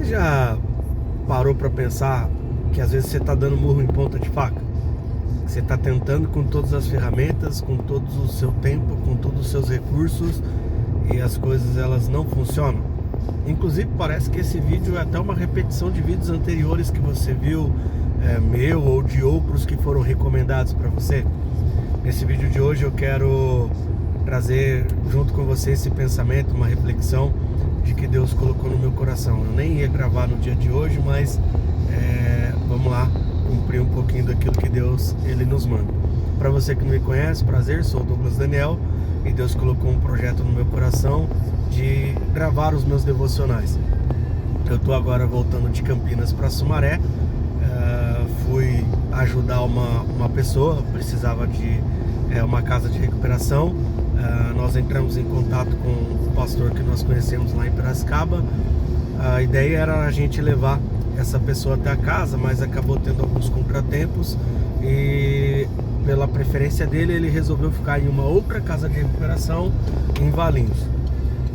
já parou para pensar que às vezes você está dando murro em ponta de faca? Você está tentando com todas as ferramentas, com todo o seu tempo, com todos os seus recursos, e as coisas elas não funcionam. Inclusive parece que esse vídeo é até uma repetição de vídeos anteriores que você viu, meu ou de outros que foram recomendados para você. Nesse vídeo de hoje eu quero trazer junto com você esse pensamento, uma reflexão de que Deus colocou no meu coração. Eu nem ia gravar no dia de hoje, mas vamos lá cumprir um pouquinho daquilo que Deus ele nos manda. Para você que não me conhece, prazer, sou o Douglas Daniel e Deus colocou um projeto no meu coração de gravar os meus devocionais. Eu estou agora voltando de Campinas para Sumaré. Fui ajudar uma pessoa, precisava de uma casa de recuperação. Nós entramos em contato com o pastor que nós conhecemos lá em Piracicaba. A ideia era a gente levar essa pessoa até a casa, mas acabou tendo alguns contratempos e pela preferência dele, ele resolveu ficar em uma outra casa de recuperação em Valinhos.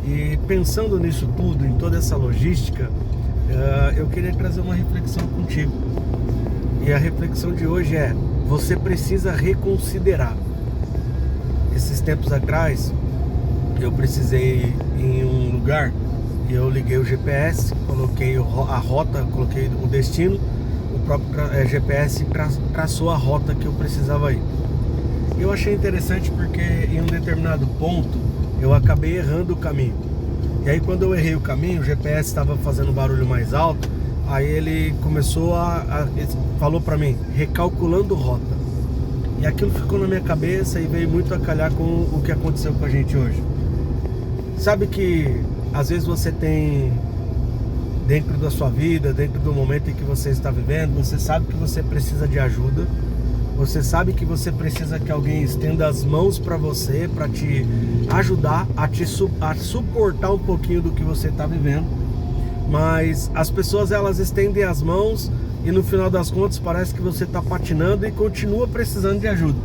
E pensando nisso tudo, em toda essa logística, eu queria trazer uma reflexão contigo. E a reflexão de hoje é: você precisa reconsiderar. Esses tempos atrás, eu precisei ir em um lugar e eu liguei o GPS, coloquei a rota, coloquei o destino, o próprio GPS traçou a rota que eu precisava ir. Eu achei interessante porque em um determinado ponto eu acabei errando o caminho. E aí quando eu errei o caminho, o GPS estava fazendo um barulho mais alto, aí ele começou falou para mim, recalculando rota. E aquilo ficou na minha cabeça e veio muito a calhar com o que aconteceu com a gente hoje. Sabe que às vezes você tem dentro da sua vida, dentro do momento em que você está vivendo, você sabe que você precisa de ajuda, você sabe que você precisa que alguém estenda as mãos para você, para te ajudar a suportar um pouquinho do que você está vivendo, mas as pessoas elas estendem as mãos e no final das contas parece que você está patinando e continua precisando de ajuda.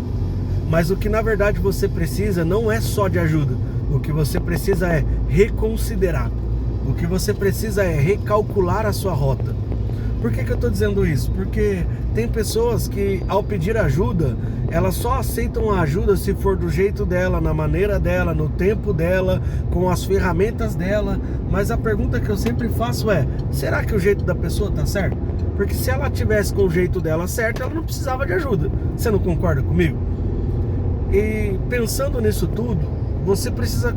Mas o que na verdade você precisa não é só de ajuda, o que você precisa é reconsiderar. O que você precisa é recalcular a sua rota. Por que eu estou dizendo isso? Porque tem pessoas que ao pedir ajuda, elas só aceitam a ajuda se for do jeito dela, na maneira dela, no tempo dela, com as ferramentas dela. Mas a pergunta que eu sempre faço é: será que o jeito da pessoa está certo? Porque se ela tivesse com o jeito dela certo, ela não precisava de ajuda. Você não concorda comigo? E pensando nisso tudo, você precisa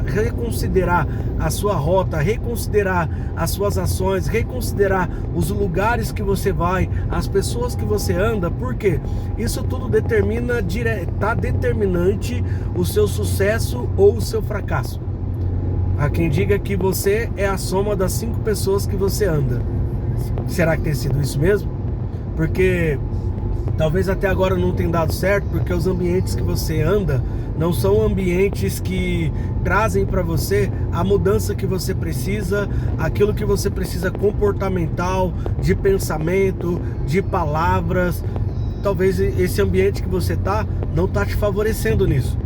reconsiderar a sua rota, reconsiderar as suas ações, reconsiderar os lugares que você vai, as pessoas que você anda, porque isso tudo está determinante o seu sucesso ou o seu fracasso. Há quem diga que você é a soma das 5 pessoas que você anda. Será que tem sido isso mesmo? Porque talvez até agora não tenha dado certo, porque os ambientes que você anda não são ambientes que trazem para você a mudança que você precisa, aquilo que você precisa comportamental, de pensamento, de palavras. Talvez esse ambiente que você está não está te favorecendo nisso.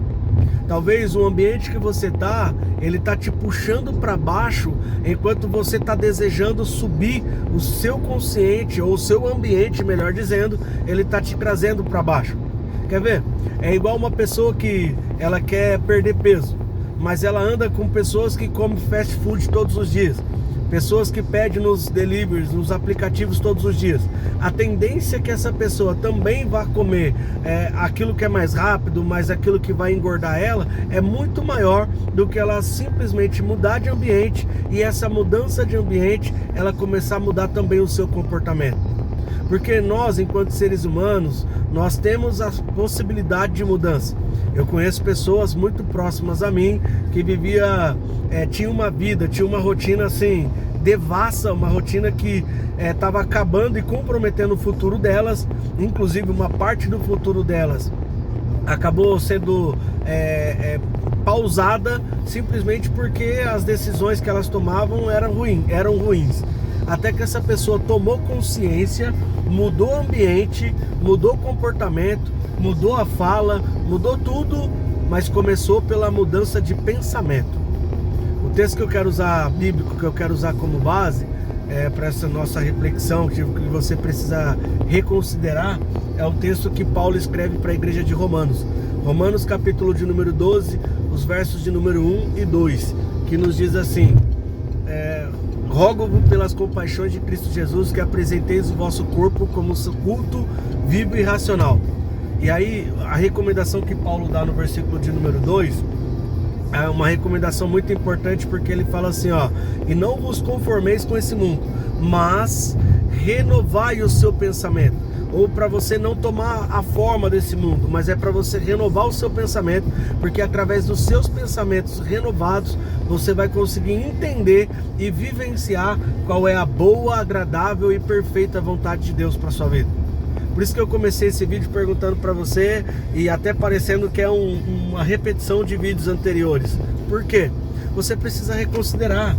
Talvez o ambiente que você está, ele está te puxando para baixo, enquanto você está desejando subir o seu consciente, ou o seu ambiente, melhor dizendo, ele está te trazendo para baixo. Quer ver? É igual uma pessoa que ela quer perder peso, mas ela anda com pessoas que comem fast food todos os dias, pessoas que pedem nos deliveries, nos aplicativos todos os dias. A tendência é que essa pessoa também vá comer aquilo que é mais rápido, mas aquilo que vai engordar ela é muito maior do que ela simplesmente mudar de ambiente, e essa mudança de ambiente ela começar a mudar também o seu comportamento. Porque nós, enquanto seres humanos, nós temos a possibilidade de mudança. Eu conheço pessoas muito próximas a mim que tinha uma vida, tinha uma rotina assim, devassa, uma rotina que estava acabando e comprometendo o futuro delas. Inclusive uma parte do futuro delas acabou sendo pausada simplesmente porque as decisões que elas tomavam eram ruins. Até que essa pessoa tomou consciência, mudou o ambiente, mudou o comportamento, mudou a fala, mudou tudo, mas começou pela mudança de pensamento. O texto que eu quero usar, bíblico, que eu quero usar como base, para essa nossa reflexão, que você precisa reconsiderar, é o texto que Paulo escreve para a igreja de Romanos. Romanos capítulo de número 12, os versos de número 1 e 2, que nos diz assim: rogo-vos pelas compaixões de Cristo Jesus que apresenteis o vosso corpo como culto vivo e racional. E aí a recomendação que Paulo dá no versículo de número 2 é uma recomendação muito importante, porque ele fala assim, ó: e não vos conformeis com esse mundo, mas renovai o seu pensamento. Ou para você não tomar a forma desse mundo, mas é para você renovar o seu pensamento, porque através dos seus pensamentos renovados você vai conseguir entender e vivenciar qual é a boa, agradável e perfeita vontade de Deus para sua vida. Por isso que eu comecei esse vídeo perguntando para você, e até parecendo que é uma repetição de vídeos anteriores. Por quê? Você precisa reconsiderar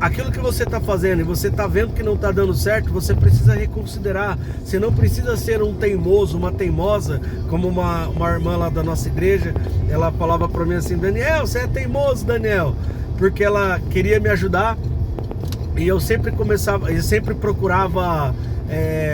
aquilo que você está fazendo e você está vendo que não está dando certo. Você precisa reconsiderar. Você não precisa ser um teimoso, uma teimosa, como uma irmã lá da nossa igreja. Ela falava para mim assim: Daniel, você é teimoso, Daniel, porque ela queria me ajudar e eu sempre procurava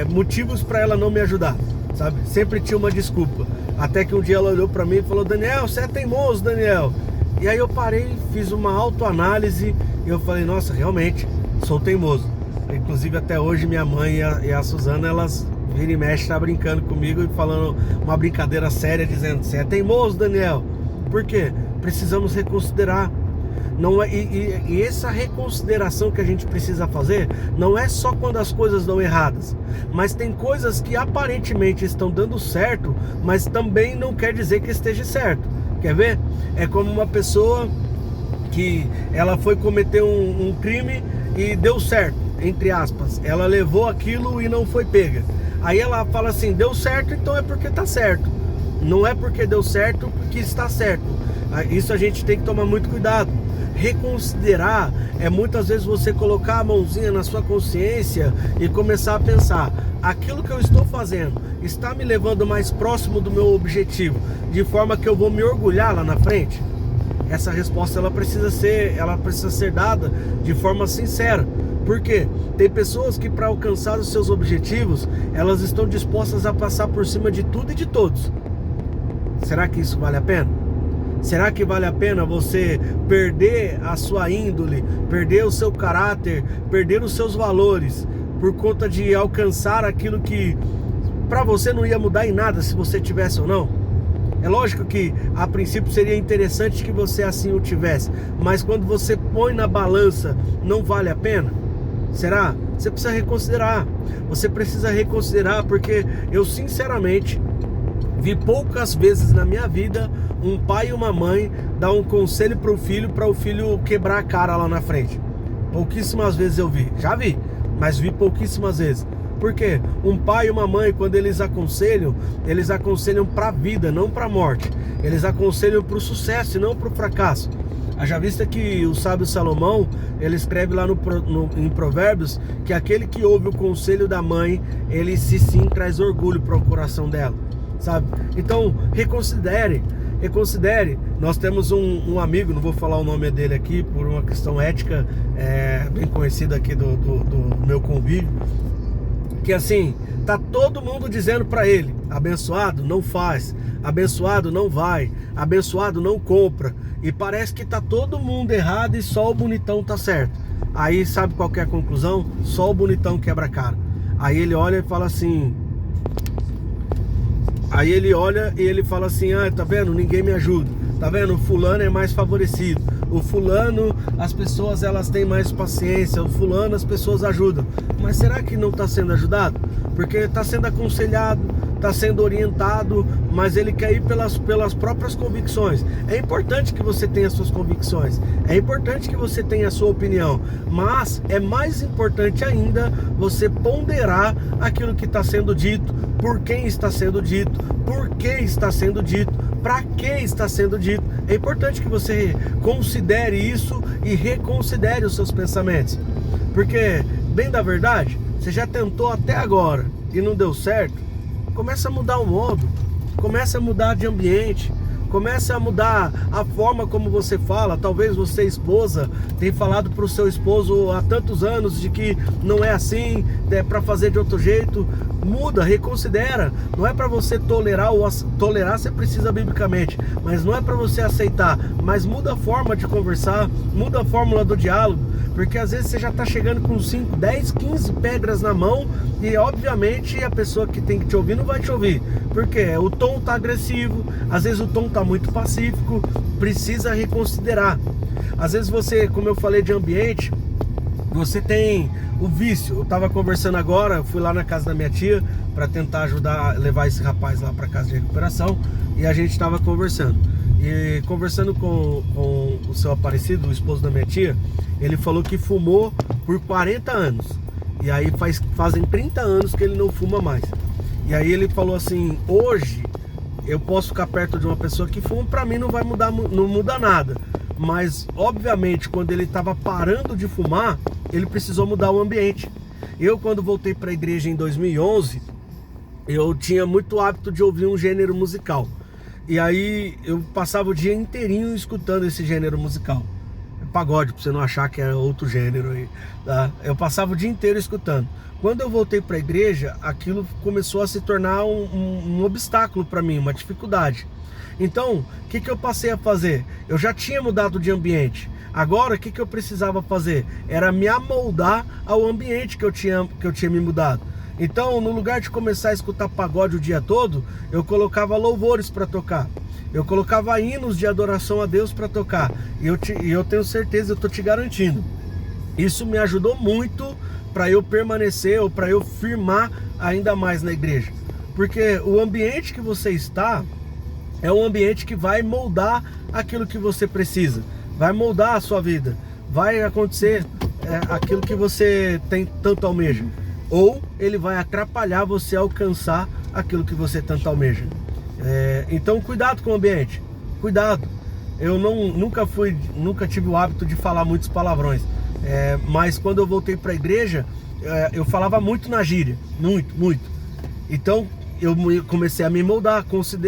motivos para ela não me ajudar, sabe? Sempre tinha uma desculpa. Até que um dia ela olhou para mim e falou: Daniel, você é teimoso, Daniel. E aí eu parei, fiz uma autoanálise e eu falei: nossa, realmente sou teimoso. Inclusive até hoje minha mãe e a Suzana, elas viram e mexem, tá brincando comigo e falando uma brincadeira séria, dizendo: você é teimoso, Daniel. Por quê? Precisamos reconsiderar. Não é, e essa reconsideração que a gente precisa fazer não é só quando as coisas dão erradas, mas tem coisas que aparentemente estão dando certo, mas também não quer dizer que esteja certo. Quer ver? É como uma pessoa que ela foi cometer um crime e deu certo, entre aspas. Ela levou aquilo e não foi pega. Aí ela fala assim: deu certo, então é porque tá certo. Não é porque deu certo porque está certo. Isso a gente tem que tomar muito cuidado. Reconsiderar é muitas vezes você colocar a mãozinha na sua consciência e começar a pensar: aquilo que eu estou fazendo está me levando mais próximo do meu objetivo, de forma que eu vou me orgulhar lá na frente? Essa resposta ela precisa ser dada de forma sincera. Por quê? Tem pessoas que, para alcançar os seus objetivos, elas estão dispostas a passar por cima de tudo e de todos. Será que isso vale a pena? Será que vale a pena você perder a sua índole, perder o seu caráter, perder os seus valores, por conta de alcançar aquilo que para você não ia mudar em nada se você tivesse ou não? É lógico que a princípio seria interessante que você assim o tivesse, mas quando você põe na balança, não vale a pena? Será? Você precisa reconsiderar. Você precisa reconsiderar, porque eu sinceramente vi poucas vezes na minha vida um pai e uma mãe dar um conselho para o filho quebrar a cara lá na frente. Pouquíssimas vezes eu vi. Já vi, mas vi pouquíssimas vezes. Por quê? Um pai e uma mãe, quando eles aconselham para a vida, não para a morte. Eles aconselham para o sucesso e não para o fracasso. Haja vista que o sábio Salomão, ele escreve lá em Provérbios, que aquele que ouve o conselho da mãe, ele sim traz orgulho para o coração dela, sabe? Então, reconsidere. Nós temos um amigo, não vou falar o nome dele aqui por uma questão ética, bem conhecido aqui do meu convívio, que assim, tá todo mundo dizendo para ele: abençoado não faz, abençoado não vai, abençoado não compra, e parece que tá todo mundo errado e só o bonitão tá certo. Aí sabe qual que é a conclusão? Só o bonitão quebra a cara. Aí ele olha e fala assim, ah, tá vendo? Ninguém me ajuda. Tá vendo? O fulano é mais favorecido. O fulano, as pessoas elas têm mais paciência. O fulano, as pessoas ajudam. Mas será que não está sendo ajudado? Porque está sendo aconselhado, está sendo orientado, mas ele quer ir pelas próprias convicções. É importante que você tenha suas convicções, é importante que você tenha a sua opinião, mas é mais importante ainda você ponderar aquilo que está sendo dito, por quem está sendo dito, por que está sendo dito, para que está sendo dito. É importante que você considere isso e reconsidere os seus pensamentos, porque, bem da verdade, você já tentou até agora e não deu certo. Começa a mudar o modo, começa a mudar de ambiente, Comece a mudar a forma como você fala. Talvez você, esposa, tenha falado para o seu esposo há tantos anos de que não é assim, é para fazer de outro jeito. Muda, reconsidera. Não é para você tolerar, ou tolerar você precisa biblicamente, mas não é para você aceitar. Mas muda a forma de conversar, muda a fórmula do diálogo, porque às vezes você já está chegando com 5, 10, 15 pedras na mão e obviamente a pessoa que tem que te ouvir não vai te ouvir, porque o tom está agressivo, às vezes o tom está muito pacífico. Precisa reconsiderar. Às vezes você, como eu falei de ambiente, você tem o vício. Eu estava conversando agora, fui lá na casa da minha tia para tentar ajudar, levar esse rapaz lá para casa de recuperação, e a gente estava conversando. E conversando com o seu Aparecido, o esposo da minha tia, ele falou que fumou por 40 anos. E aí fazem 30 anos que ele não fuma mais. E aí ele falou assim: hoje eu posso ficar perto de uma pessoa que fuma, para mim não vai mudar, não muda nada. Mas obviamente quando ele estava parando de fumar, ele precisou mudar o ambiente. Eu, quando voltei para a igreja em 2011, eu tinha muito hábito de ouvir um gênero musical. E aí eu passava o dia inteirinho escutando esse gênero musical. Pagode, pra você não achar que é outro gênero aí, tá? Eu passava o dia inteiro escutando. Quando eu voltei para a igreja, aquilo começou a se tornar um obstáculo para mim, uma dificuldade. Então, o que eu passei a fazer? Eu já tinha mudado de ambiente. Agora, o que eu precisava fazer? Era me amoldar ao ambiente que eu tinha me mudado. Então, no lugar de começar a escutar pagode o dia todo, eu colocava louvores para tocar. Eu colocava hinos de adoração a Deus para tocar. E eu tenho certeza, eu estou te garantindo, isso me ajudou muito para eu permanecer, ou para eu firmar ainda mais na igreja. Porque o ambiente que você está é um ambiente que vai moldar aquilo que você precisa. Vai moldar a sua vida. Vai acontecer aquilo que você tem tanto almeja. Ou ele vai atrapalhar você a alcançar aquilo que você tanto almeja. Então cuidado com o ambiente. Cuidado. Eu nunca tive o hábito de falar muitos palavrões. Mas quando eu voltei para a igreja, eu falava muito na gíria. Muito. Então eu comecei a me moldar,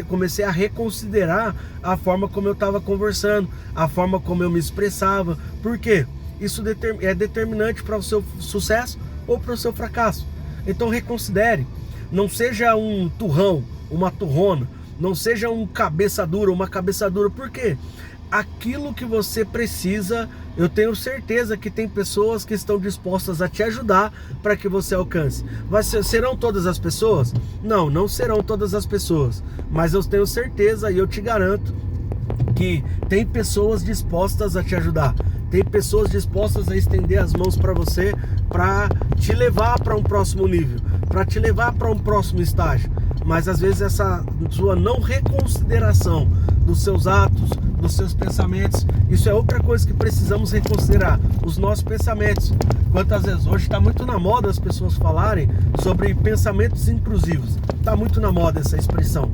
comecei a reconsiderar a forma como eu estava conversando, a forma como eu me expressava. Por quê? Isso é determinante para o seu sucesso ou para o seu fracasso. Então reconsidere. Não seja um turrão, uma turrona. Não seja um cabeça dura, uma cabeça dura. Por quê? Aquilo que você precisa, eu tenho certeza que tem pessoas que estão dispostas a te ajudar para que você alcance. Serão todas as pessoas? Não serão todas as pessoas. Mas eu tenho certeza e eu te garanto que tem pessoas dispostas a te ajudar. Tem pessoas dispostas a estender as mãos para você, para te levar para um próximo nível, para te levar para um próximo estágio. Mas às vezes essa sua não reconsideração dos seus atos, dos seus pensamentos, isso é outra coisa que precisamos reconsiderar, os nossos pensamentos. Quantas vezes hoje está muito na moda as pessoas falarem sobre pensamentos intrusivos. Está muito na moda essa expressão.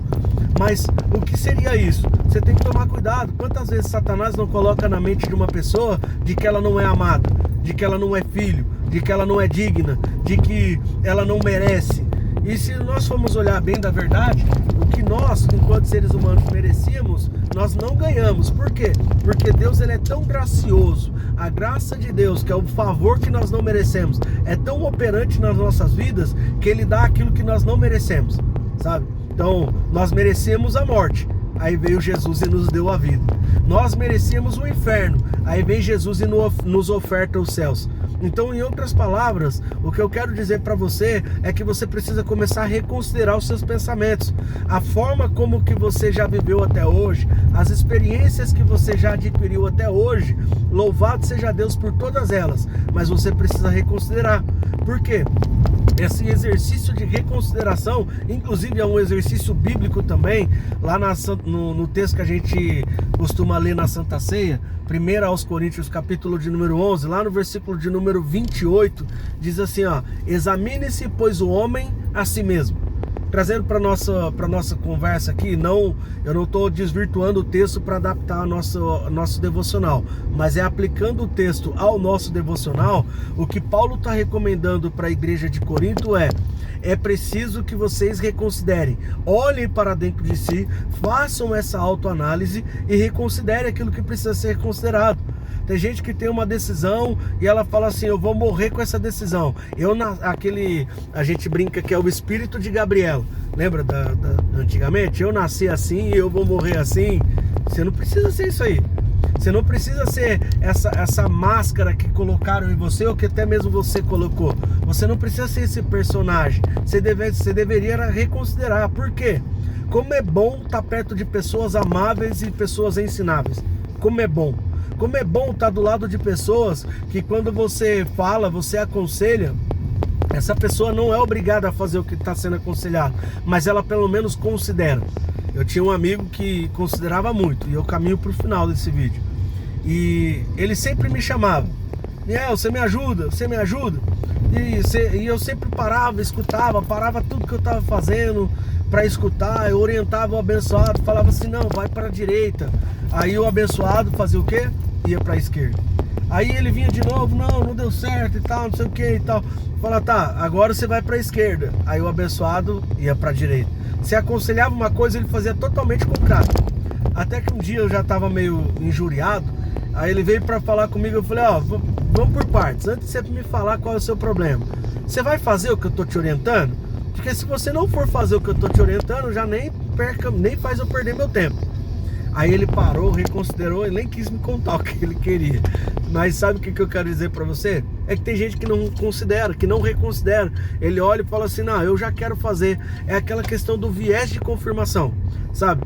Mas o que seria isso? Você tem que tomar cuidado. Quantas vezes Satanás não coloca na mente de uma pessoa de que ela não é amada, de que ela não é filho, de que ela não é digna, de que ela não merece. E se nós formos olhar bem da verdade, o que nós, enquanto seres humanos, merecíamos, nós não ganhamos. Por quê? Porque Deus, ele é tão gracioso. A graça de Deus, que é o favor que nós não merecemos, é tão operante nas nossas vidas, que Ele dá aquilo que nós não merecemos, sabe? Então, nós merecemos a morte, aí veio Jesus e nos deu a vida. Nós merecíamos o inferno, aí vem Jesus e nos oferta os céus. Então, em outras palavras, o que eu quero dizer para você é que você precisa começar a reconsiderar os seus pensamentos, a forma como que você já viveu até hoje, as experiências que você já adquiriu até hoje. Louvado seja Deus por todas elas, mas você precisa reconsiderar. Por quê? Esse exercício de reconsideração, inclusive é um exercício bíblico também, lá no texto que a gente costuma ler na Santa Ceia, 1 aos Coríntios, capítulo de número 11, lá no versículo de número 28, diz assim, ó: examine-se, pois, o homem a si mesmo. trazendo para nossa conversa aqui, eu não estou desvirtuando o texto para adaptar ao nosso devocional, mas é aplicando o texto ao nosso devocional. O que Paulo está recomendando para a igreja de Corinto é preciso que vocês reconsiderem, olhem para dentro de si, façam essa autoanálise e reconsiderem aquilo que precisa ser considerado. Tem gente que tem uma decisão e ela fala assim: eu vou morrer com essa decisão. A gente brinca que é o espírito de Gabriel. Lembra antigamente? Eu nasci assim e eu vou morrer assim. Você não precisa ser isso aí. Você não precisa ser essa máscara que colocaram em você ou que até mesmo você colocou. Você não precisa ser esse personagem. Você deveria reconsiderar. Por quê? Como é bom estar perto de pessoas amáveis e pessoas ensináveis. Como é bom. Como é bom estar do lado de pessoas que quando você fala, você aconselha, essa pessoa não é obrigada a fazer o que está sendo aconselhado, mas ela pelo menos considera. Eu tinha um amigo que considerava muito, e eu caminho para o final desse vídeo. E ele sempre me chamava: Miel, você me ajuda? Você me ajuda? E eu sempre parava tudo que eu estava fazendo para escutar. Eu orientava o abençoado, falava assim: não, vai para a direita. Aí o abençoado fazia o quê? Ia para a esquerda. Aí ele vinha de novo: não deu certo e tal, não sei o que e tal. Fala: tá, agora você vai para a esquerda. Aí o abençoado ia para a direita. Se aconselhava uma coisa, ele fazia totalmente o contrário. Até que um dia eu já estava meio injuriado. Aí ele veio para falar comigo. Eu falei: vamos por partes. Antes de você me falar qual é o seu problema, você vai fazer o que eu tô te orientando? Porque se você não for fazer o que eu tô te orientando, já nem faz eu perder meu tempo. Aí ele parou, reconsiderou e nem quis me contar o que ele queria. Mas sabe o que eu quero dizer para você? É que tem gente que não considera, que não reconsidera. Ele olha e fala assim: não, eu já quero fazer. É aquela questão do viés de confirmação, sabe?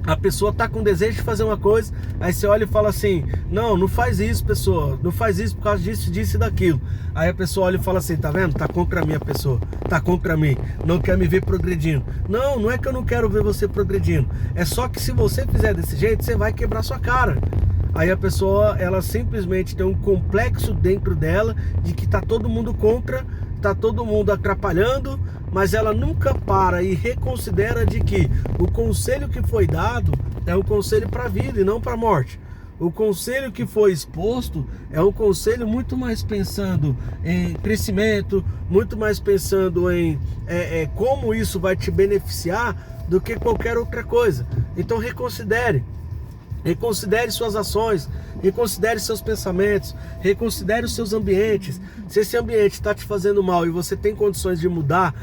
A pessoa tá com desejo de fazer uma coisa, aí você olha e fala assim: não faz isso, pessoa, não faz isso por causa disso e daquilo. Aí a pessoa olha e fala assim: tá vendo? Tá contra mim a pessoa, tá contra mim, não quer me ver progredindo. Não é que eu não quero ver você progredindo, é só que se você fizer desse jeito, você vai quebrar sua cara. Aí a pessoa, ela simplesmente tem um complexo dentro dela de que tá todo mundo contra, tá todo mundo atrapalhando, mas ela nunca para e reconsidera de que o conselho que foi dado é um conselho para a vida e não para a morte. O conselho que foi exposto é um conselho muito mais pensando em crescimento, muito mais pensando em como isso vai te beneficiar do que qualquer outra coisa. Então reconsidere suas ações, reconsidere seus pensamentos, reconsidere os seus ambientes. Se esse ambiente está te fazendo mal e você tem condições de mudar,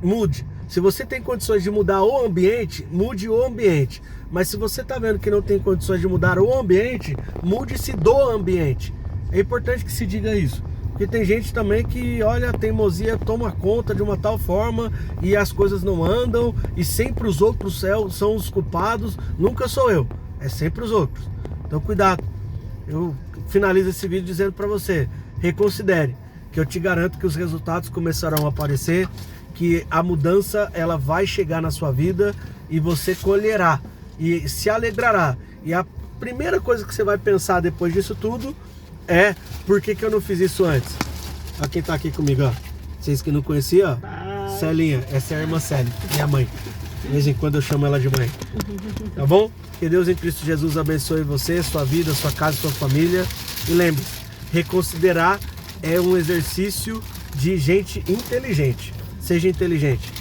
mude. Se você tem condições de mudar o ambiente, mude o ambiente. Mas se você está vendo que não tem condições de mudar o ambiente, mude-se do ambiente. É importante que se diga isso. Porque tem gente também que, olha, a teimosia toma conta de uma tal forma e as coisas não andam e sempre os outros são os culpados. Nunca sou eu, é sempre os outros. Então cuidado. Eu finalizo esse vídeo dizendo para você: reconsidere, que eu te garanto que os resultados começarão a aparecer, que a mudança ela vai chegar na sua vida e você colherá e se alegrará. E a primeira coisa que você vai pensar depois disso tudo é: por que eu não fiz isso antes? Olha quem tá aqui comigo, ó. Vocês que não conheciam, ó. Celinha, essa é a irmã Célia, minha mãe. De vez em quando eu chamo ela de mãe. Tá bom? Que Deus em Cristo Jesus abençoe você, sua vida, sua casa, sua família. E lembre-se, reconsiderar é um exercício de gente inteligente. Seja inteligente.